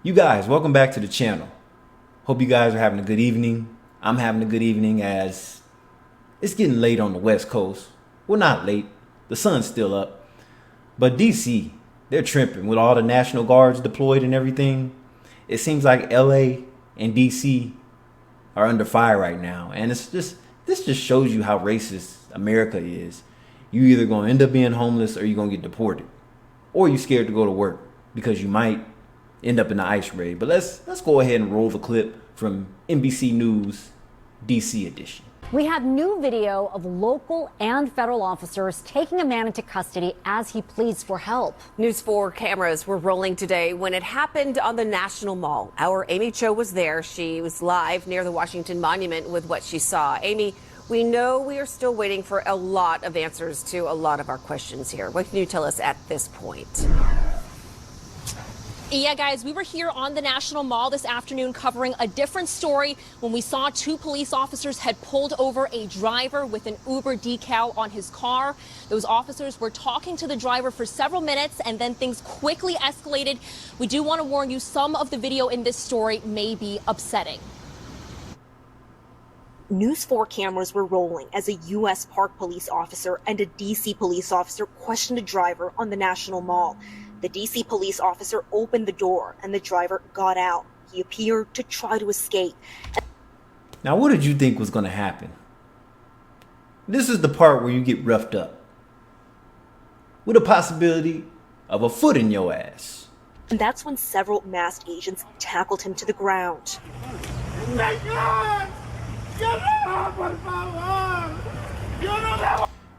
You guys, welcome back to the channel. Hope you guys are having a good evening. I'm having a good evening as it's getting late on the West Coast. Well, not late. The sun's still up. But DC, they're tripping with all the National Guards deployed and everything. It seems like LA and DC are under fire right now. And this just shows you how racist America is. You either gonna end up being homeless or you're gonna get deported. Or you're scared to go to work because you might end up in the ICE raid. But let's go ahead and roll the clip from NBC News DC edition. We have new video of local and federal officers taking a man into custody as he pleads for help. News 4 cameras were rolling today when it happened on the National Mall. Our Amy Cho was there. She was live near the Washington Monument with what she saw. Amy, we know we are still waiting for a lot of answers to a lot of our questions here. What can you tell us at this point? Yeah, guys, we were here on the National Mall this afternoon covering a different story when we saw two police officers had pulled over a driver with an Uber decal on his car. Those officers were talking to the driver for several minutes and then things quickly escalated. We do want to warn you, some of the video in this story may be upsetting. News 4 cameras were rolling as a U.S. Park police officer and a D.C. police officer questioned a driver on the National Mall. The D.C. police officer opened the door and the driver got out. He appeared to try to escape. Now, what did you think was going to happen? This is the part where you get roughed up, with a possibility of a foot in your ass. And that's when several masked agents tackled him to the ground.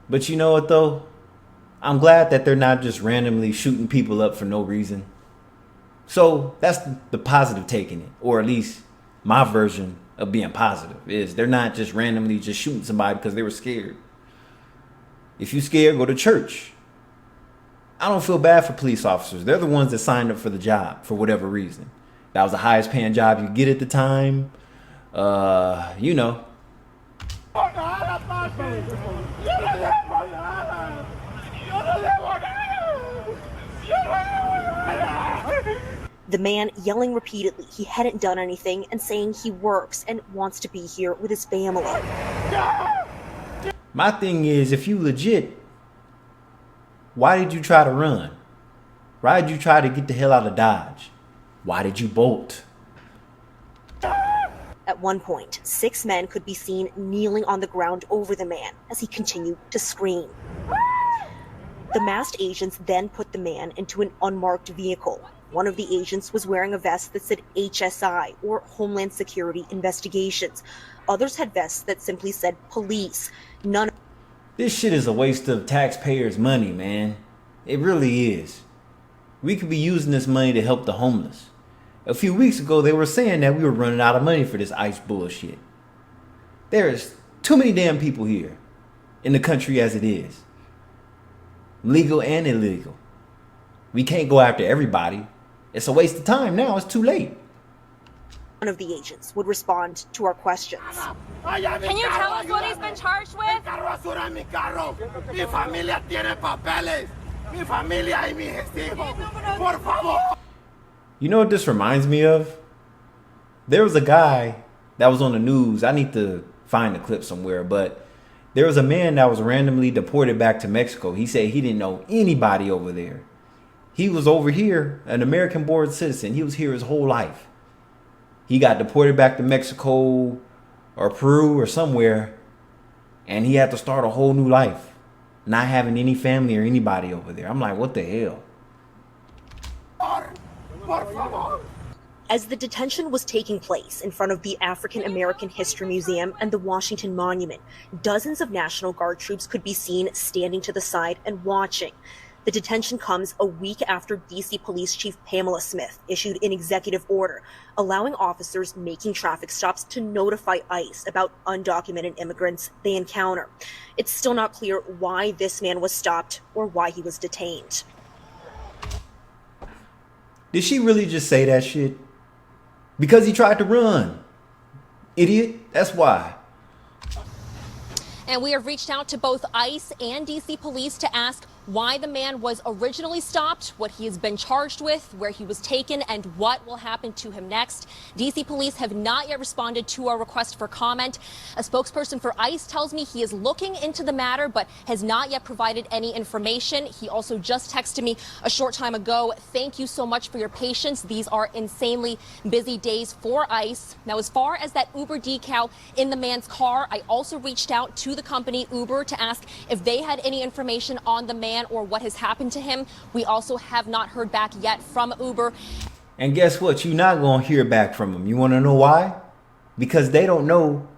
But you know what though? I'm glad that they're not just randomly shooting people up for no reason. So that's the positive take in it, or at least my version of being positive is they're not just randomly just shooting somebody because they were scared. If you scared, go to church. I don't feel bad for police officers. They're the ones that signed up for the job for whatever reason. That was the highest paying job you get at the time. You know. The man yelling repeatedly he hadn't done anything and saying he works and wants to be here with his family. My thing is, if you legit, why did you try to run? Why did you try to get the hell out of Dodge? Why did you bolt? At one point, 6 men could be seen kneeling on the ground over the man as he continued to scream. The masked agents then put the man into an unmarked vehicle. One of the agents was wearing a vest that said HSI, or Homeland Security Investigations. Others had vests that simply said police. This shit is a waste of taxpayers' money, man. It really is. We could be using this money to help the homeless. A few weeks ago, they were saying that we were running out of money for this ICE bullshit. There's too many damn people here in the country as it is. Legal and illegal. We can't go after everybody. It's a waste of time now. It's too late. One of the agents would respond to our questions. Can you tell us what he's been charged with? You know what this reminds me of? There was a guy that was on the news. I need to find the clip somewhere, but there was a man that was randomly deported back to Mexico. He said he didn't know anybody over there. He was over here, an American born citizen. He was here his whole life. He got deported back to Mexico or Peru or somewhere, and he had to start a whole new life, not having any family or anybody over there. I'm like, what the hell? As the detention was taking place in front of the African American History Museum and the Washington Monument, dozens of National Guard troops could be seen standing to the side and watching. The detention comes a week after D.C. Police Chief Pamela Smith issued an executive order allowing officers making traffic stops to notify ICE about undocumented immigrants they encounter. It's still not clear why this man was stopped or why he was detained. Did she really just say that shit? Because he tried to run. Idiot. That's why. And we have reached out to both ICE and DC police to ask why the man was originally stopped, what he has been charged with, where he was taken, and what will happen to him next. DC police have not yet responded to our request for comment. A spokesperson for ICE tells me he is looking into the matter, but has not yet provided any information. He also just texted me a short time ago. Thank you so much for your patience. These are insanely busy days for ICE. Now, as far as that Uber decal in the man's car, I also reached out to the company Uber to ask if they had any information on the man or what has happened to him. We also have not heard back yet from Uber. And guess what? You're not going to hear back from them. You want to know why? Because they don't know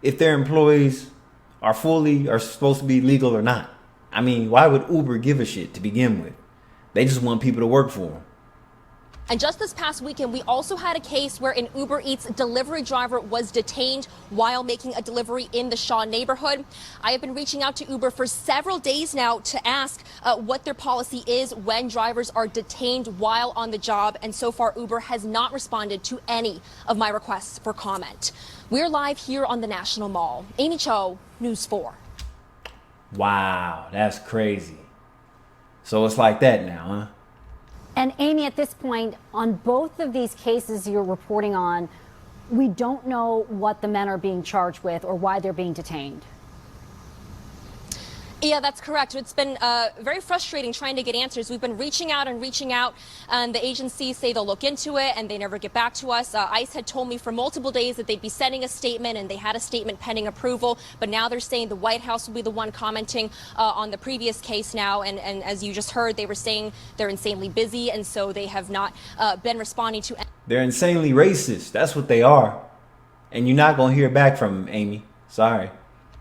if their employees are supposed to be legal or not. I mean, why would Uber give a shit to begin with? They just want people to work for them. And just this past weekend, we also had a case where an Uber Eats delivery driver was detained while making a delivery in the Shaw neighborhood. I have been reaching out to Uber for several days now to ask what their policy is when drivers are detained while on the job. And so far, Uber has not responded to any of my requests for comment. We're live here on the National Mall. Amy Cho, News 4. Wow, that's crazy. So it's like that now, huh? And Amy, at this point, on both of these cases you're reporting on, we don't know what the men are being charged with or why they're being detained. Yeah, that's correct. It's been very frustrating trying to get answers. We've been reaching out, and the agencies say they'll look into it, and they never get back to us. ICE had told me for multiple days that they'd be sending a statement, and they had a statement pending approval. But now they're saying the White House will be the one commenting on the previous case now. And as you just heard, they were saying they're insanely busy, and so they have not been responding to. They're insanely racist. That's what they are. And you're not going to hear back from them, Amy. Sorry.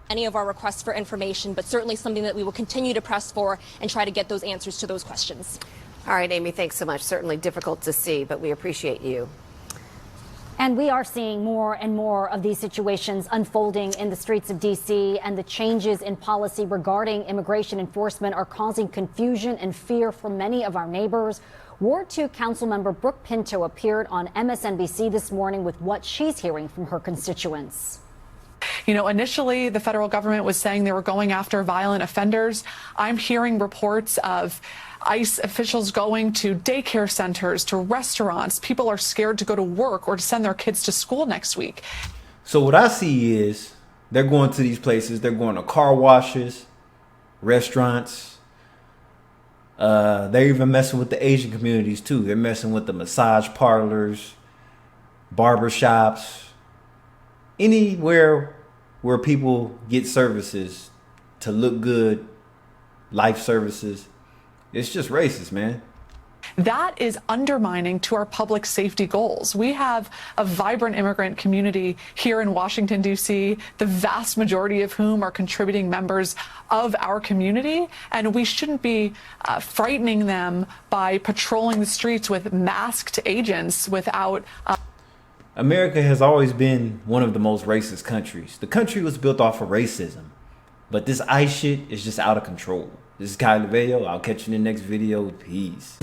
Any of our requests for information, but certainly something that we will continue to press for and try to get those answers to those questions. All right, Amy, thanks so much. Certainly difficult to see, but we appreciate you. And we are seeing more and more of these situations unfolding in the streets of D.C., and the changes in policy regarding immigration enforcement are causing confusion and fear for many of our neighbors. Ward 2 Councilmember Brooke Pinto appeared on MSNBC this morning with what she's hearing from her constituents. You know, initially the federal government was saying they were going after violent offenders. I'm hearing reports of ICE officials going to daycare centers, to restaurants. People are scared to go to work or to send their kids to school next week. So what I see is they're going to these places. They're going to car washes, restaurants. They're even messing with the Asian communities too. They're messing with the massage parlors, barber shops, anywhere where people get services to look good, life services. It's just racist, man. That is undermining to our public safety goals. We have a vibrant immigrant community here in Washington, D.C., the vast majority of whom are contributing members of our community, and we shouldn't be frightening them by patrolling the streets with masked agents without... America has always been one of the most racist countries. The country was built off of racism. But this ICE shit is just out of control. This is Kyle Lavello. I'll catch you in the next video. Peace.